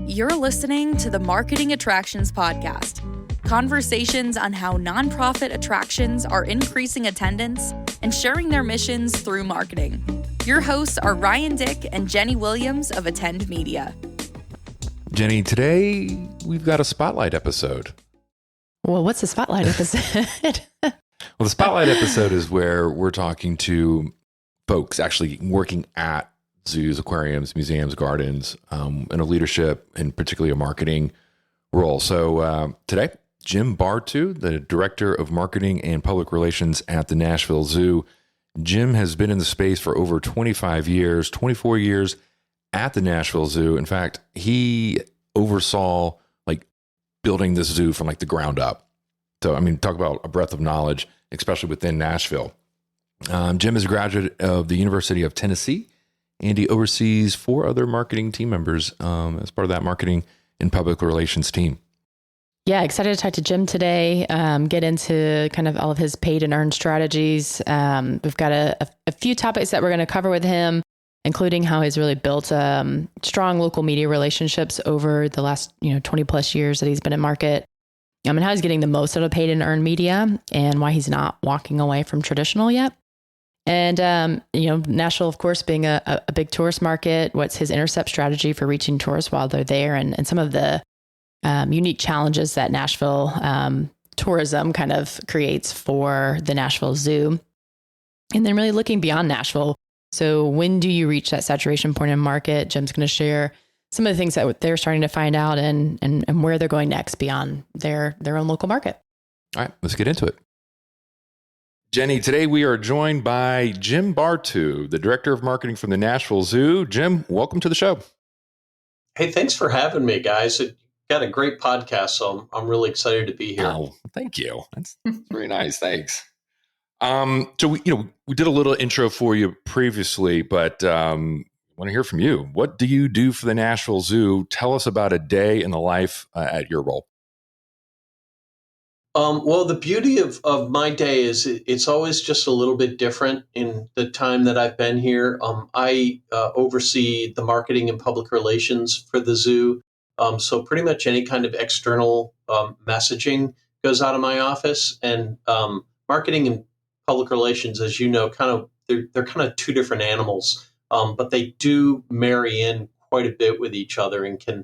You're listening to the Marketing Attractions Podcast. Conversations on how nonprofit attractions are increasing attendance and sharing their missions through marketing. Your hosts are Ryan Dick and Jenny Williams of Attend Media. Jenny, today we've got a spotlight episode. Well, what's the spotlight episode? Well, the spotlight episode is where we're talking to folks actually working at zoos, aquariums, museums, gardens, in a leadership and particularly a marketing role. So today, Jim Bartoo, the Director of Marketing and Public Relations at the Nashville Zoo. Jim has been in the space for over 25 years, 24 years at the Nashville Zoo. In fact, he oversaw building this zoo from the ground up. So, talk about a breadth of knowledge, especially within Nashville. Jim is a graduate of the University of Tennessee, and he oversees 4 other marketing team members as part of that marketing and public relations team. Yeah, excited to talk to Jim today, get into kind of all of his paid and earned strategies. We've got a few topics that we're going to cover with him, including how he's really built strong local media relationships over the last 20 plus years that he's been in market. And how he's getting the most out of paid and earned media and why he's not walking away from traditional yet. And, Nashville, of course, being a big tourist market, what's his intercept strategy for reaching tourists while they're there, and some of the unique challenges that Nashville tourism kind of creates for the Nashville Zoo. And then really looking beyond Nashville. So when do you reach that saturation point in market? Jim's going to share some of the things that they're starting to find out and where they're going next beyond their own local market. All right, let's get into it. Jenny, today we are joined by Jim Bartoo, the Director of Marketing from the Nashville Zoo. Jim, welcome to the show. Hey, thanks for having me, guys. It got a great podcast, so I'm really excited to be here. Oh, thank you. That's very nice. Thanks. So we did a little intro for you previously, but I want to hear from you. What do you do for the Nashville Zoo? Tell us about a day in the life at your role. Well, the beauty of my day is it's always just a little bit different in the time that I've been here. I oversee the marketing and public relations for the zoo. So pretty much any kind of external messaging goes out of my office, and marketing and public relations, as you know, they're kind of two different animals, but they do marry in quite a bit with each other and can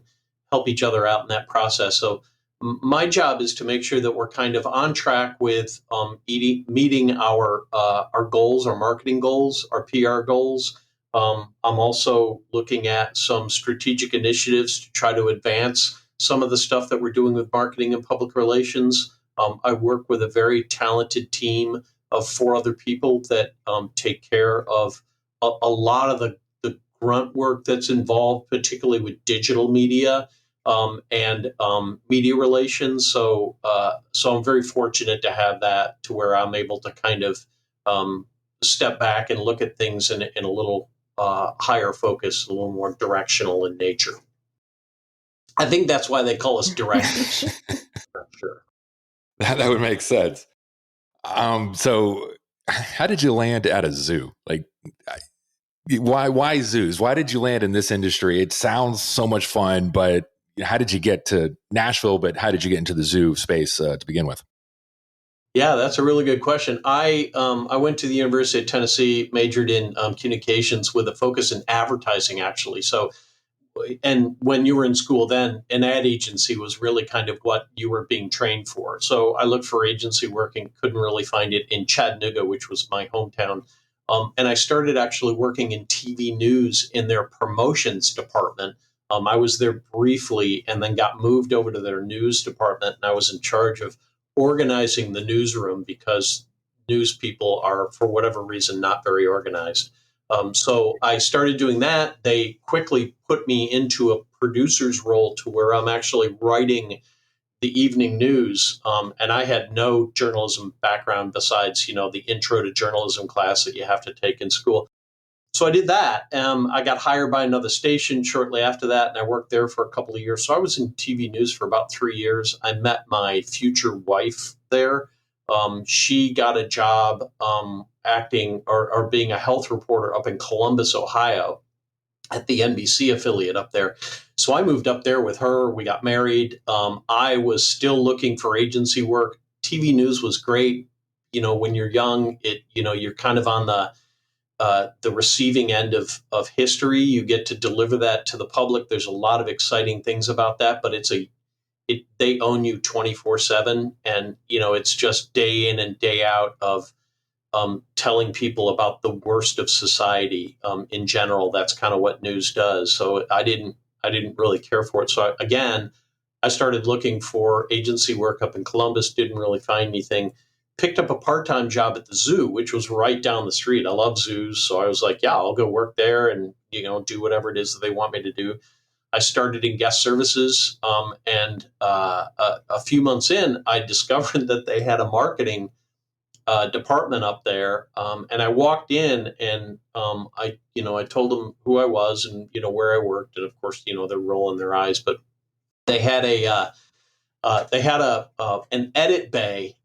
help each other out in that process. So my job is to make sure that we're kind of on track with meeting our goals, our marketing goals, our PR goals. I'm also looking at some strategic initiatives to try to advance some of the stuff that we're doing with marketing and public relations. I work with a very talented team of 4 other people that take care of a lot of the grunt work that's involved, particularly with digital media and media relations. So I'm very fortunate to have that, to where I'm able to kind of step back and look at things in a little higher focus, a little more directional in nature. I think that's why they call us directors. Sure. That would make sense. So how did you land at a zoo? Why zoos? Why did you land in this industry? It sounds so much fun, but how did you get to Nashville? But how did you get into the zoo space to begin with? Yeah, that's a really good question. I went to the University of Tennessee, majored in communications with a focus in advertising, actually. So, and when you were in school then, an ad agency was really kind of what you were being trained for. So I looked for agency work and couldn't really find it in Chattanooga, which was my hometown. And I started actually working in TV news in their promotions department. I was there briefly and then got moved over to their news department. And I was in charge of organizing the newsroom because news people are, for whatever reason, not very organized. So I started doing that. They quickly put me into a producer's role to where I'm actually writing the evening news. And I had no journalism background besides, the intro to journalism class that you have to take in school. So I did that. I got hired by another station shortly after that, and I worked there for a couple of years. So I was in TV news for about 3 years. I met my future wife there. She got a job acting or being a health reporter up in Columbus, Ohio, at the NBC affiliate up there. So So I moved up there with her. We got married. I was still looking for agency work. TV news was great. When you're young, you're kind of on the receiving end of history. You get to deliver that to the public. There's a lot of exciting things about that, but they own you 24/7, and it's just day in and day out of telling people about the worst of society in general. That's kind of what news does. So I didn't really care for it. So I started looking for agency work up in Columbus. Didn't really find anything. Picked up a part-time job at the zoo, which was right down the street. I love zoos, so I was like, yeah, I'll go work there and do whatever it is that they want me to do. I started in guest services, and a few months in, I discovered that they had a marketing department up there, and I walked in, and I told them who I was and where I worked, and of course they're rolling their eyes, but they had an edit bay.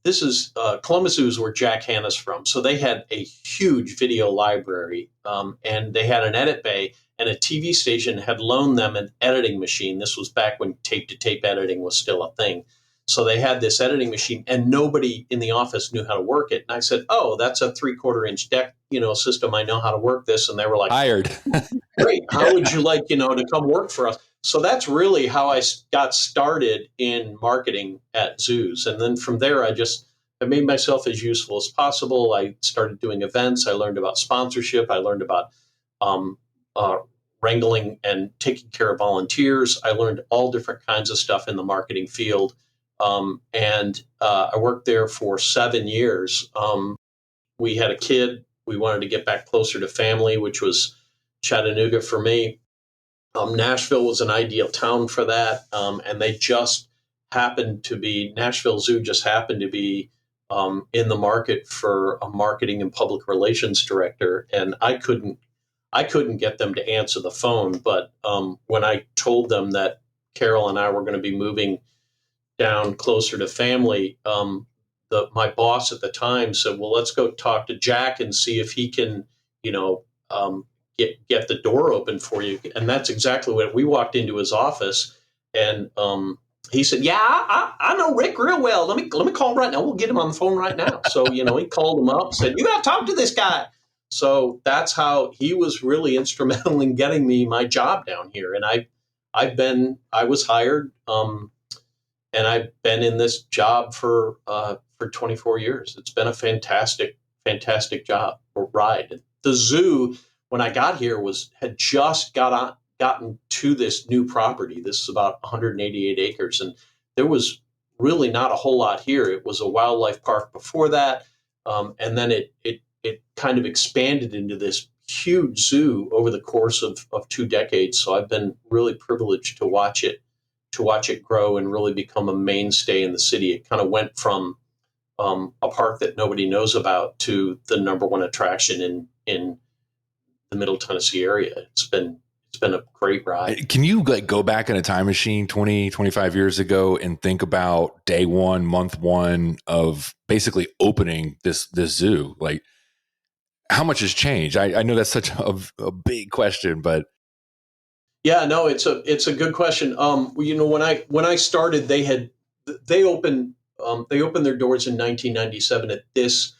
This is Columbus Zoo is where Jack Hanna's from. So they had a huge video library, and they had an edit bay, and a TV station had loaned them an editing machine. This was back when tape-to-tape editing was still a thing. So they had this editing machine, and nobody in the office knew how to work it. And I said, "Oh, that's a 3/4-inch deck, system. I know how to work this." And they were like, "Hired." Great. How would you like, to come work for us? So that's really how I got started in marketing at zoos. And then from there, I made myself as useful as possible. I started doing events. I learned about sponsorship. I learned about wrangling and taking care of volunteers. I learned all different kinds of stuff in the marketing field. And I worked there for 7 years. We had a kid. We wanted to get back closer to family, which was Chattanooga for me. Nashville was an ideal town for that. And they just Nashville Zoo just happened to be in the market for a marketing and public relations director. And I couldn't get them to answer the phone. But when I told them that Carol and I were going to be moving down closer to family, my boss at the time said, "Well, let's go talk to Jack and see if he can, get the door open for you." And that's exactly what we walked into his office, and he said, "Yeah, I know Rick real well. Let me call him right now. We'll get him on the phone right now." So he called him up, said, "You got to talk to this guy." So that's how he was really instrumental in getting me my job down here. And I was hired. And I've been in this job for 24 years. It's been a fantastic job or ride. The zoo, when I got here, had just gotten to this new property. This is about 188 acres, and there was really not a whole lot here. It was a wildlife park before that, and then it kind of expanded into this huge zoo over the course of 2 decades. So I've been really privileged to watch it grow and really become a mainstay in the city. It kind of went from a park that nobody knows about to the number one attraction in the Middle Tennessee area. It's been a great ride. Can you go back in a time machine 20, 25 years ago and think about day one, month one of basically opening this zoo? Like, how much has changed? I know that's such a big question, but yeah, no, it's a good question. When I started, they opened their doors in 1997 at this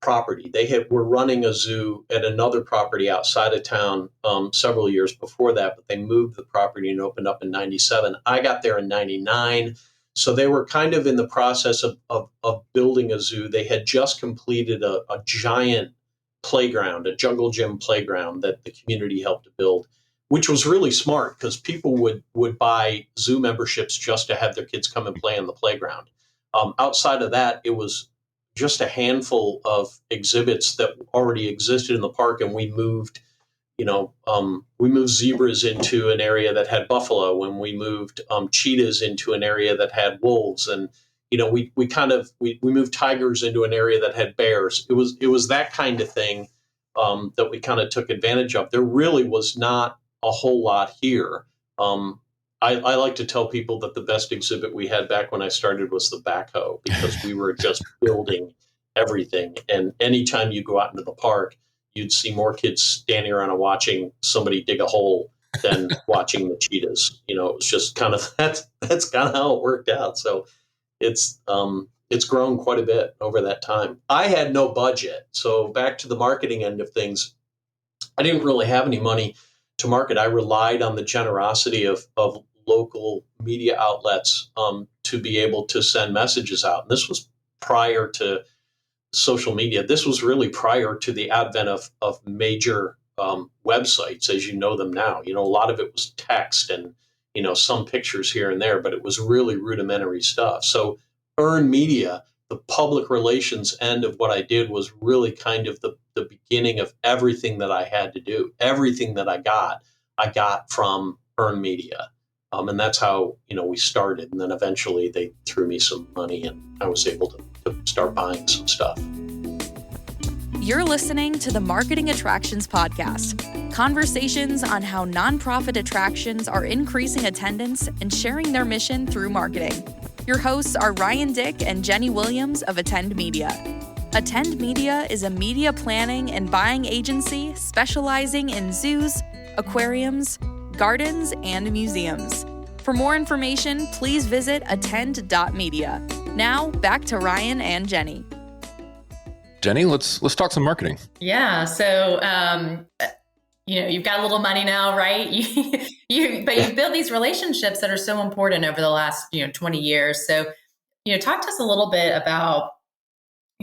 property. They were running a zoo at another property outside of town several years before that, but they moved the property and opened up in 97. I got there in 99. So they were kind of in the process of building a zoo. They had just completed a giant playground, a jungle gym playground that the community helped to build, which was really smart because people would buy zoo memberships just to have their kids come and play on the playground. Outside of that, it was just a handful of exhibits that already existed in the park, and we moved zebras into an area that had buffalo, and we moved cheetahs into an area that had wolves, and we moved tigers into an area that had bears. It was that kind of thing that we kind of took advantage of. There really was not a whole lot here. I like to tell people that the best exhibit we had back when I started was the backhoe, because we were just building everything. And anytime you go out into the park, you'd see more kids standing around and watching somebody dig a hole than watching the cheetahs. You know, it was just kind of that's kind of how it worked out. So it's grown quite a bit over that time. I had no budget, so back to the marketing end of things, I didn't really have any money to market. I relied on the generosity of local media outlets to be able to send messages out. And this was prior to social media. This was really prior to the advent of major websites as you know them now. You know, a lot of it was text and, you know, some pictures here and there, but it was really rudimentary stuff. So earned media, the public relations end of what I did, was really kind of the beginning of everything that I had to do. Everything that I got from earned media. And that's how, you know, we started. And then eventually they threw me some money and I was able to start buying some stuff. You're listening to the Marketing Attractions Podcast, conversations on how nonprofit attractions are increasing attendance and sharing their mission through marketing. Your hosts are Ryan Dick and Jenny Williams of Attend Media. Attend Media is a media planning and buying agency specializing in zoos, aquariums, gardens, and museums. For more information, please visit attend.media. Now, back to Ryan and Jenny. Jenny, let's talk some marketing. Yeah. So, you know, you've got a little money now, right? But you've built these relationships that are so important over the last, 20 years. So, talk to us a little bit about,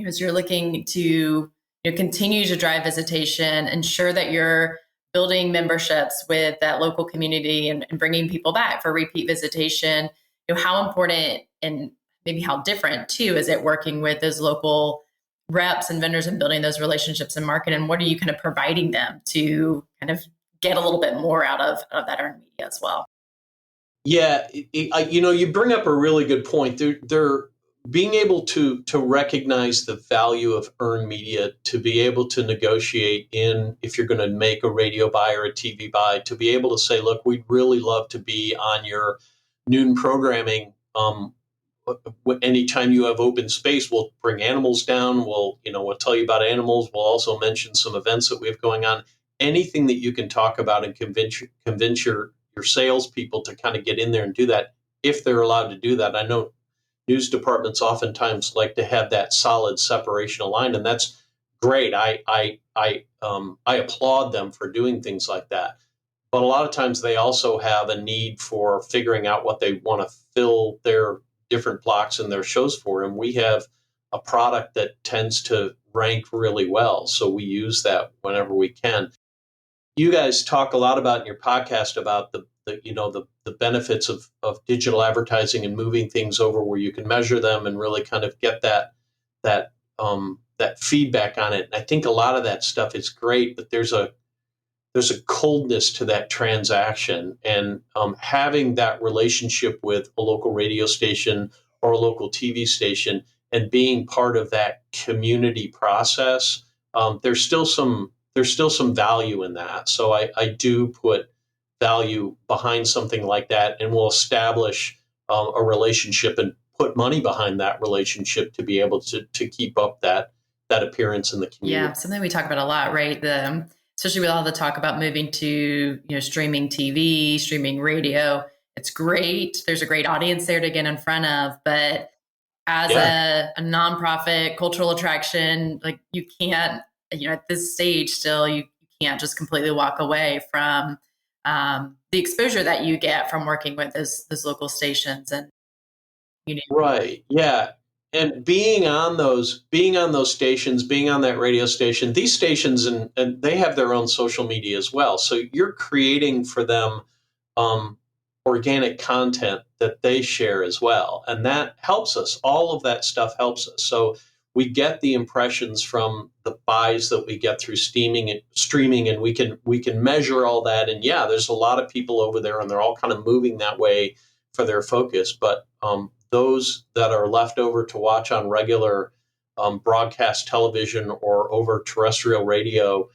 as you're looking to continue to drive visitation, ensure that you're building memberships with that local community and bringing people back for repeat visitation. How important and maybe how different too is it working with those local reps and vendors and building those relationships and market, and what are you kind of providing them to kind of get a little bit more out of that earned media as well? Yeah, you bring up a really good point. They're being able to recognize the value of earned media, to be able to negotiate if you're going to make a radio buy or a TV buy, to be able to say, look, we'd really love to be on your noon programming. Anytime you have open space, we'll bring animals down. We'll tell you about animals. We'll also mention some events that we have going on. Anything that you can talk about and convince your salespeople to kind of get in there and do that, if they're allowed to do that. I know news departments oftentimes like to have that solid separation aligned, and that's great. I applaud them for doing things like that. But a lot of times they also have a need for figuring out what they want to fill their different blocks in their shows for. And we have a product that tends to rank really well. So we use that whenever we can. You guys talk a lot about in your podcast about the benefits of digital advertising and moving things over where you can measure them and really kind of get that feedback on it. And I think a lot of that stuff is great, but there's a coldness to that transaction, and having that relationship with a local radio station or a local TV station and being part of that community process, there's still some value in that. So I do put value behind something like that, and will establish a relationship and put money behind that relationship to be able to keep up that appearance in the community. Yeah, something we talk about a lot, right? Especially with all the talk about moving to streaming TV, streaming radio. It's great. There's a great audience there to get in front of, but as a nonprofit cultural attraction, like you can't, at this stage still, you can't just completely walk away from the exposure that you get from working with those local stations and right. Yeah. And being on those stations, being on that radio station, these stations and they have their own social media as well. So you're creating for them organic content that they share as well. And that helps us. All of that stuff helps us. So we get the impressions from the buys that we get through streaming, and we can measure all that. And yeah, there's a lot of people over there, and they're all kind of moving that way for their focus. But those that are left over to watch on regular broadcast television or over terrestrial radio,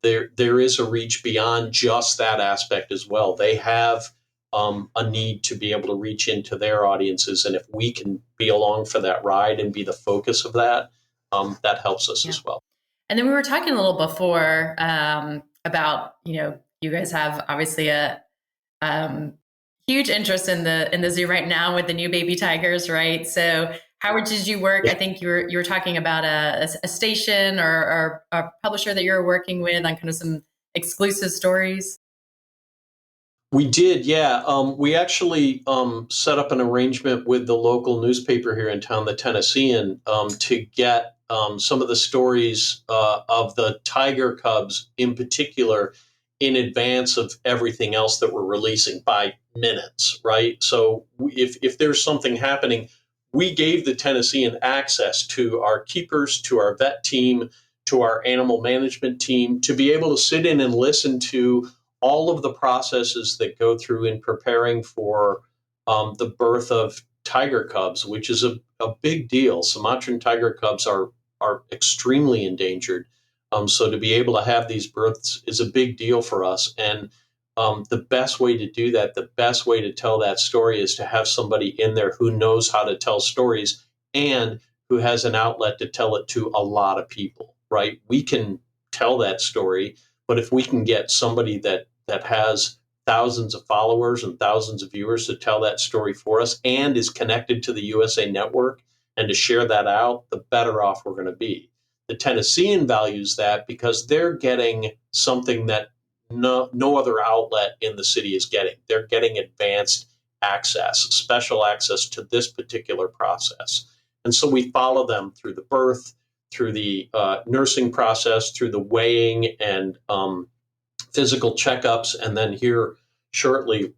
there is a reach beyond just that aspect as well. They have a need to be able to reach into their audiences, and if we can be along for that ride and be the focus of that, that helps us as well. And then we were talking a little before about you guys have obviously a huge interest in the zoo right now with the new baby tigers, right? So how did you work? I think you were talking about a station or a publisher that you're working with on kind of some exclusive stories. We did, yeah. We actually set up an arrangement with the local newspaper here in town, the Tennessean, to get some of the stories of the tiger cubs in particular in advance of everything else that we're releasing by minutes, right? So if there's something happening, we gave the Tennessean access to our keepers, to our vet team, to our animal management team to be able to sit in and listen to all of the processes that go through in preparing for the birth of tiger cubs, which is a big deal. Sumatran tiger cubs are extremely endangered. So to be able to have these births is a big deal for us. And the best way to do that, the best way to tell that story is to have somebody in there who knows how to tell stories and who has an outlet to tell it to a lot of people, right? We can tell that story, but if we can get somebody that has thousands of followers and thousands of viewers to tell that story for us and is connected to the USA Network and to share that out, the better off we're going to be. The Tennessean values that because they're getting something that no other outlet in the city is getting. They're getting advanced access, special access to this particular process. And so we follow them through the birth, through the nursing process, through the weighing and physical checkups. And then here shortly,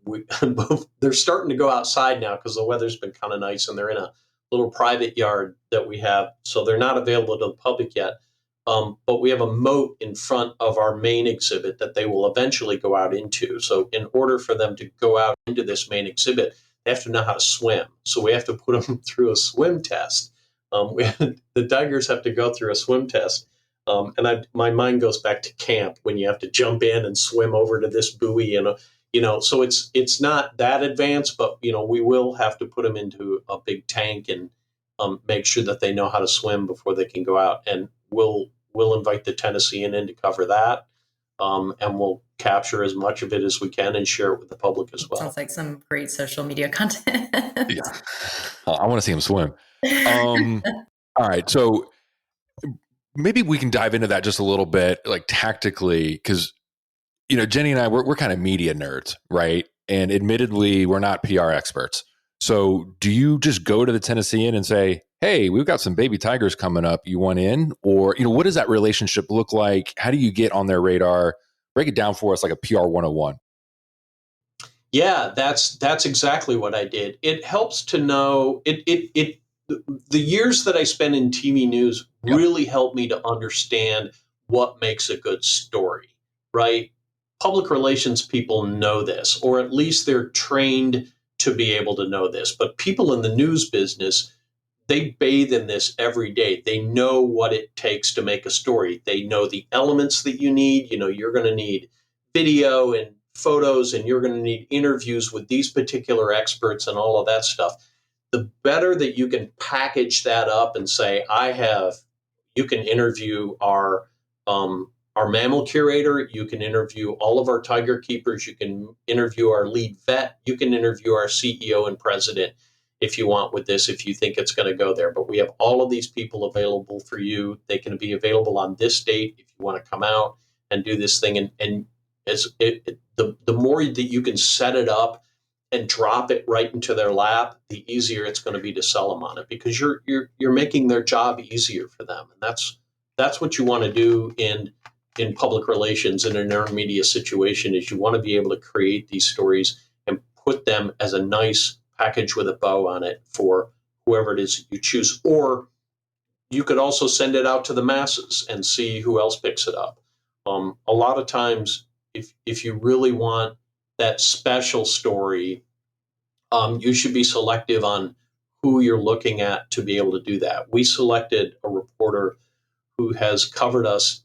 they're starting to go outside now because the weather's been kind of nice and they're in a little private yard that we have. So they're not available to the public yet. But we have a moat in front of our main exhibit that they will eventually go out into. So in order for them to go out into this main exhibit, they have to know how to swim. So we have to put them through a swim test. The tigers have to go through a swim test. My mind goes back to camp when you have to jump in and swim over to this buoy. So it's not that advanced, but, we will have to put them into a big tank and make sure that they know how to swim before they can go out. And we'll invite the Tennessean in to cover that. And we'll capture as much of it as we can and share it with the public as well. Sounds like some great social media content. Yeah. I want to see him swim. All right. So maybe we can dive into that just a little bit, like tactically, because, Jenny and I, we're kind of media nerds, right? And admittedly, we're not PR experts. So do you just go to the Tennessean and say, hey, we've got some baby tigers coming up. You want in? Or, what does that relationship look like? How do you get on their radar? Break it down for us like a PR 101. Yeah, that's exactly what I did. It helps to know the years that I spent in TV news really helped me to understand what makes a good story, right? Public relations people know this, or at least they're trained to be able to know this. But people in the news business, they bathe in this every day. They know what it takes to make a story. They know the elements that you need. You're going to need video and photos, and you're going to need interviews with these particular experts and all of that stuff. The better that you can package that up and say, you can interview our mammal curator, you can interview all of our tiger keepers, you can interview our lead vet, you can interview our CEO and president if you want with this, if you think it's going to go there. But we have all of these people available for you. They can be available on this date if you want to come out and do this thing. And the more that you can set it up and drop it right into their lap, the easier it's going to be to sell them on it, because you're making their job easier for them. And that's what you want to do in public relations in an earned media situation, is you want to be able to create these stories and put them as a nice package with a bow on it for whoever it is you choose. Or you could also send it out to the masses and see who else picks it up. A lot of times, if you really want that special story, you should be selective on who you're looking at to be able to do that. We selected a reporter who has covered us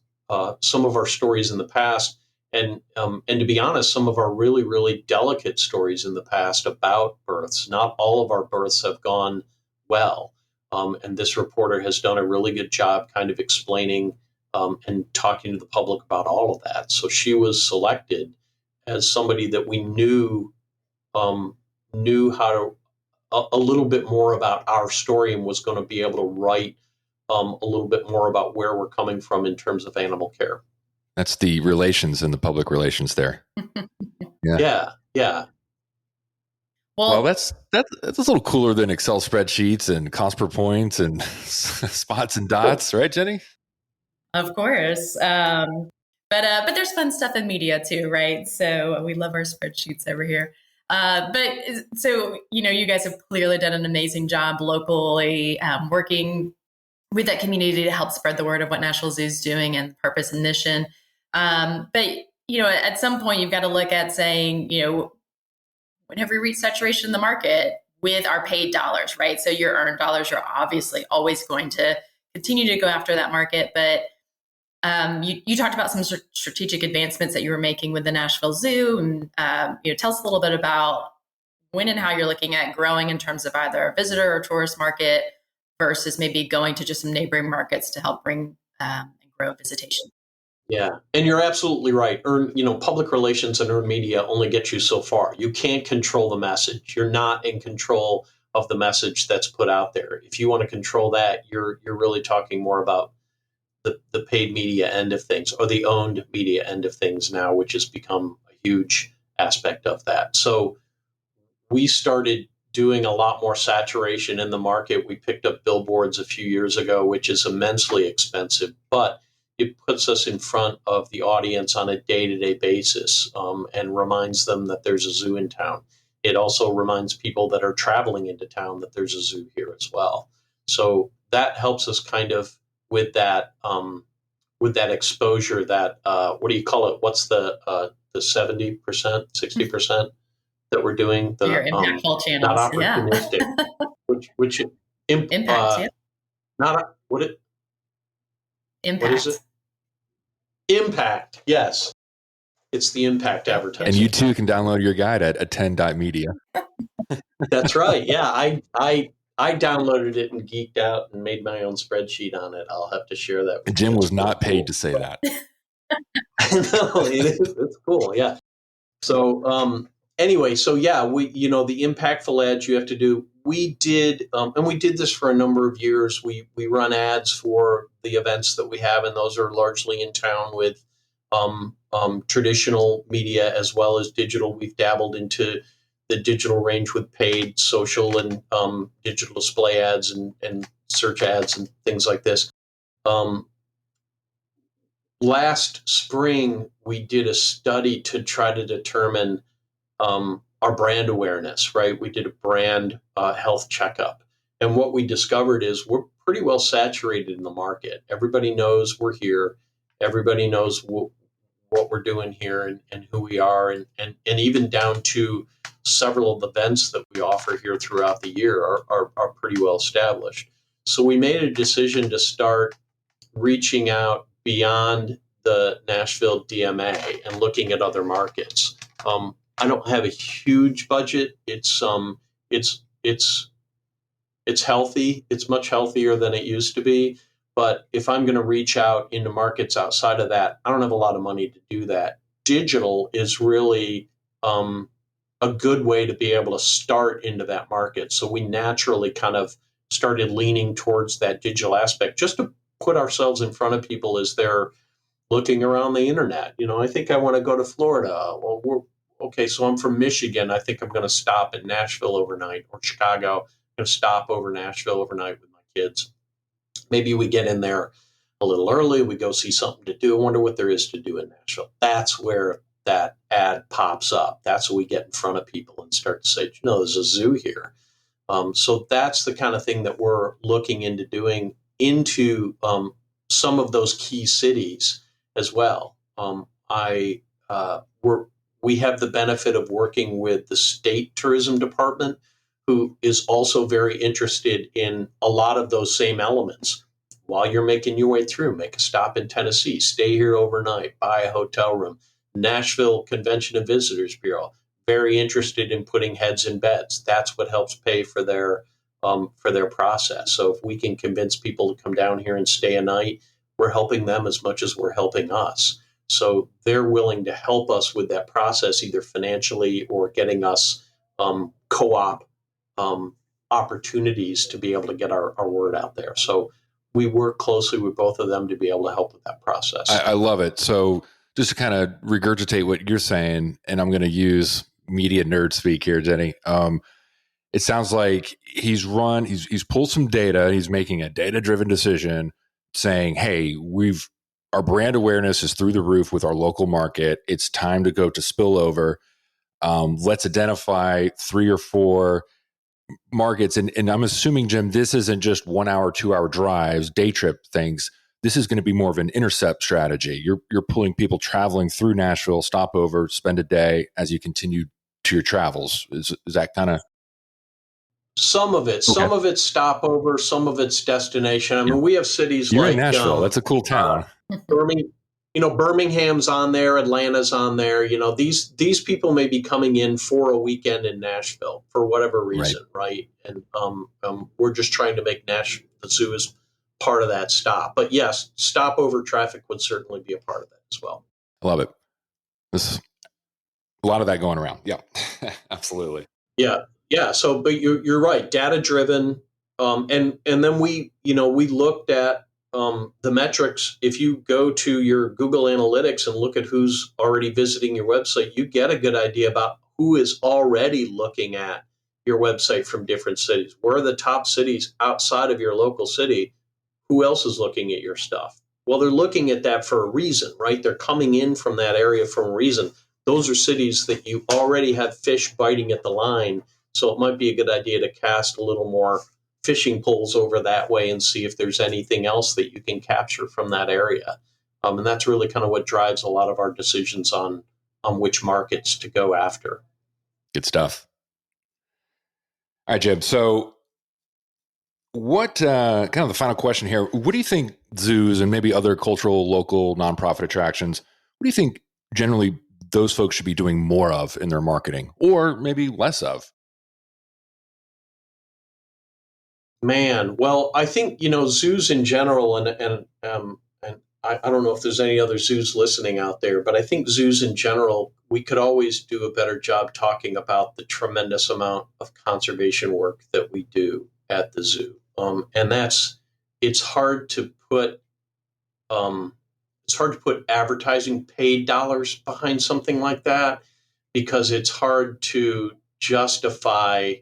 some of our stories in the past, and to be honest, some of our really, really delicate stories in the past about births. Not all of our births have gone well, and this reporter has done a really good job kind of explaining and talking to the public about all of that. So she was selected as somebody that we knew how to a little bit more about our story and was going to be able to write a little bit more about where we're coming from in terms of animal care. That's the relations and the public relations there. Yeah. Well, that's a little cooler than Excel spreadsheets and cost per points and spots and dots, right, Jenny? Of course. But there's fun stuff in media too, right? So we love our spreadsheets over here. So, you guys have clearly done an amazing job locally, working with that community to help spread the word of what Nashville Zoo is doing and purpose and mission. But at some point you've got to look at saying, whenever we reach saturation in the market with our paid dollars, right? So your earned dollars, you're obviously always going to continue to go after that market. But you talked about some strategic advancements that you were making with the Nashville Zoo. And tell us a little bit about when and how you're looking at growing in terms of either a visitor or tourist market versus maybe going to just some neighboring markets to help bring and grow visitation. Yeah, and you're absolutely right. Public relations and earned media only get you so far. You can't control the message. You're not in control of the message that's put out there. If you want to control that, you're really talking more about the paid media end of things or the owned media end of things now, which has become a huge aspect of that. So we started doing a lot more saturation in the market. We picked up billboards a few years ago, which is immensely expensive, but it puts us in front of the audience on a day-to-day basis and reminds them that there's a zoo in town. It also reminds people that are traveling into town that there's a zoo here as well. So that helps us kind of with that exposure. That what do you call it? What's the 70%, 60% that we're doing? The your impactful channels, not opportunistic, which impact, not what it. Impact. What is it? Impact. Yes. It's the impact advertising. And you too can download your guide at attend.media. That's right. Yeah. I downloaded it and geeked out and made my own spreadsheet on it. I'll have to share that with Jim you. was not paid to say that. No, it's cool. Yeah. So anyway, the impactful ads you have to do. We did, and we did this for a number of years. We run ads for the events that we have, and those are largely in town with traditional media as well as digital. We've dabbled into the digital range with paid social and digital display ads and search ads and things like this. Last spring, we did a study to try to determine our brand awareness, right? We did a brand health checkup. And what we discovered is we're pretty well saturated in the market. Everybody knows we're here. Everybody knows what we're doing here and who we are. And even down to several of the events that we offer here throughout the year are pretty well established. So we made a decision to start reaching out beyond the Nashville DMA and looking at other markets. I don't have a huge budget. It's healthy. It's much healthier than it used to be. But if I'm going to reach out into markets outside of that, I don't have a lot of money to do that. Digital is really a good way to be able to start into that market. So we naturally kind of started leaning towards that digital aspect just to put ourselves in front of people as they're looking around the internet. I think I want to go to Florida. Well, okay, so I'm from Michigan. I think I'm going to stop in Nashville overnight, or Chicago. I'm going to stop over Nashville overnight with my kids. Maybe we get in there a little early. We go see something to do. I wonder what there is to do in Nashville. That's where that ad pops up. That's where we get in front of people and start to say, there's a zoo here. So that's the kind of thing that we're looking into doing into some of those key cities as well. We have the benefit of working with the state tourism department, who is also very interested in a lot of those same elements. While you're making your way through, make a stop in Tennessee, stay here overnight, buy a hotel room. Nashville Convention and Visitors Bureau, very interested in putting heads in beds. That's what helps pay for their process. So if we can convince people to come down here and stay a night, we're helping them as much as we're helping us. So they're willing to help us with that process, either financially or getting us co-op opportunities to be able to get our word out there. So we work closely with both of them to be able to help with that process. I love it. So just to kind of regurgitate what you're saying, and I'm going to use media nerd speak here, Jenny. It sounds like he's pulled some data. He's making a data-driven decision saying, hey, our brand awareness is through the roof with our local market. It's time to go to spillover. Let's identify 3 or 4 markets. And I'm assuming, Jim, this isn't just 1 hour, 2 hour drives, day trip things. This is going to be more of an intercept strategy. You're pulling people traveling through Nashville, stop over, spend a day as you continue to your travels. Is that kind of... Some of it, some of it's stopover, some of it's destination. I mean, we have cities You're like in Nashville. That's a cool town. Birmingham's on there, Atlanta's on there. These people may be coming in for a weekend in Nashville for whatever reason, right? And we're just trying to make the zoo as part of that stop. But yes, stopover traffic would certainly be a part of that as well. I love it. This is a lot of that going around. Yeah, absolutely. Yeah. So, but you're right. Data driven, and then we looked at the metrics. If you go to your Google Analytics and look at who's already visiting your website, you get a good idea about who is already looking at your website from different cities. Where are the top cities outside of your local city? Who else is looking at your stuff? Well, they're looking at that for a reason, right? They're coming in from that area for a reason. Those are cities that you already have fish biting at the line. So it might be a good idea to cast a little more fishing poles over that way and see if there's anything else that you can capture from that area. And that's really kind of what drives a lot of our decisions on which markets to go after. Good stuff. All right, Jim. So what, kind of the final question here, what do you think zoos and maybe other cultural, local, nonprofit attractions, what do you think generally those folks should be doing more of in their marketing, or maybe less of? Man, well, I think, zoos in general, and I don't know if there's any other zoos listening out there, but I think zoos in general, we could always do a better job talking about the tremendous amount of conservation work that we do at the zoo. And it's hard to put advertising paid dollars behind something like that, because it's hard to justify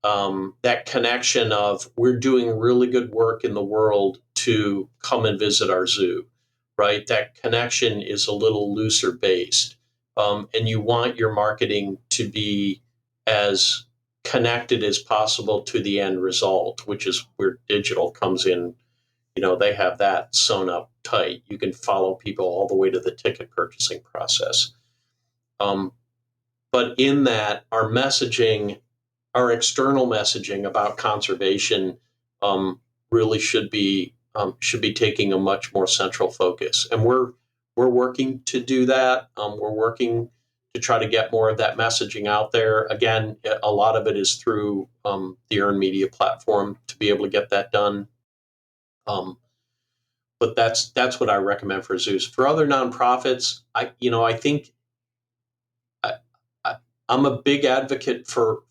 that connection of we're doing really good work in the world to come and visit our zoo, right? That connection is a little looser based. And you want your marketing to be as connected as possible to the end result, which is where digital comes in. They have that sewn up tight. You can follow people all the way to the ticket purchasing process. But in that, our messaging, our external messaging about conservation really should be taking a much more central focus, and we're working to do that. We're working to try to get more of that messaging out there. Again, a lot of it is through the earned media platform to be able to get that done. But that's what I recommend for zoos. For other nonprofits, I think I'm a big advocate for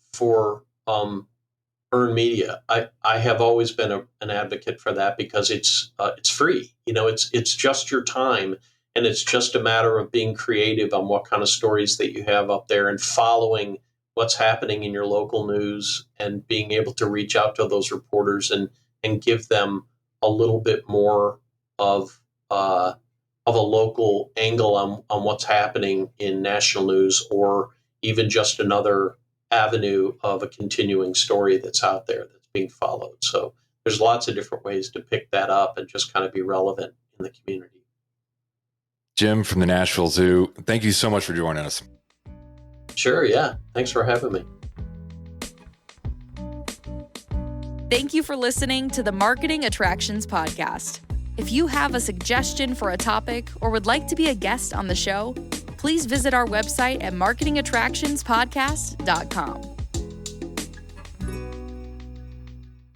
earned media. I have always been an advocate for that, because it's free. It's just your time, and it's just a matter of being creative on what kind of stories that you have up there and following what's happening in your local news and being able to reach out to those reporters and give them a little bit more of a local angle on what's happening in national news, or even just another avenue of a continuing story that's out there that's being followed. So there's lots of different ways to pick that up and just kind of be relevant in the community. Jim from the Nashville Zoo, thank you so much for joining us. Sure, yeah. Thanks for having me. Thank you for listening to the Marketing Attractions Podcast. If you have a suggestion for a topic or would like to be a guest on the show, please visit our website at marketingattractionspodcast.com.